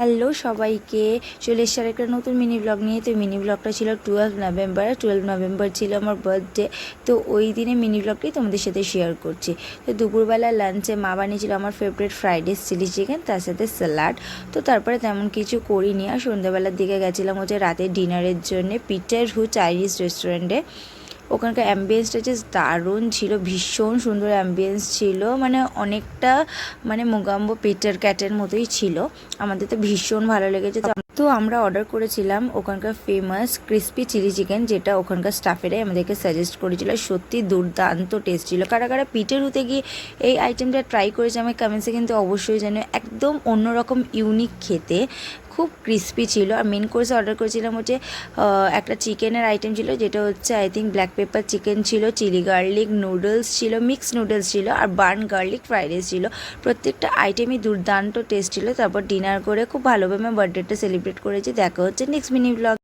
Hello সবাইকে, চলে এসেছে একটা নতুন মিনি ব্লগ নিয়ে। তো মিনি ব্লগটা ছিল 12 নভেম্বর ছিল আমার বার্থডে। তো ওই দিনে মিনি ব্লগটি তোমাদের সাথে শেয়ার করছি। তো দুপুরবেলা লাঞ্চে মা বানিয়েছিল আমার favourite fried rice chilli chicken, তার সাথে স্যালাড। তো তারপরে তেমন কিছু করিনি, আর সন্ধ্যাবেলার দিকে গেছিলাম রাতের ডিনারের জন্যে পিটার হু চাইনিজ রেস্টুরেন্টে। ওখানকার অ্যাম্বিয়েন্সটা জাস্ট দারুণ ছিল, ভীষণ সুন্দর অ্যাম্বিয়েন্স ছিল, মানে অনেকটা মোগাম্বো পিটার ক্যাটের মতোই ছিল। আমাদের তো ভীষণ ভালো লেগেছে। তো আমরা অর্ডার করেছিলাম ওখানকার ফেমাস ক্রিস্পি চিলি চিকেন, যেটা ওখানকার স্টাফেরাই আমাদেরকে সাজেস্ট করেছিল। সত্যি দুর্দান্ত টেস্ট ছিল। কারা কারা পিটার হতে গিয়ে এই আইটেমটা ট্রাই করেছে আমি কমেন্টসে কিন্তু অবশ্যই জানো। একদম অন্যরকম ইউনিক খেতে, খুব ক্রিস্পি ছিল। আর মেন কোর্সে অর্ডার করেছিলাম একটা চিকেনের আইটেম ছিল, যেটা I think black pepper chicken ছিল, চিলি গার্লিক নুডলস ছিল, মিক্স নুডলস ছিল, আর বার্ন গার্লিক ফ্রাইড রাইস ছিল। প্রত্যেকটা আইটেমই দুর্দান্ত টেস্ট ছিল। তারপর ডিনার করে খুব ভালোভাবে বার্থডেটা সেলিব্রেট করেছি। দেখা হচ্ছে নেক্সট মিনি ব্লগ।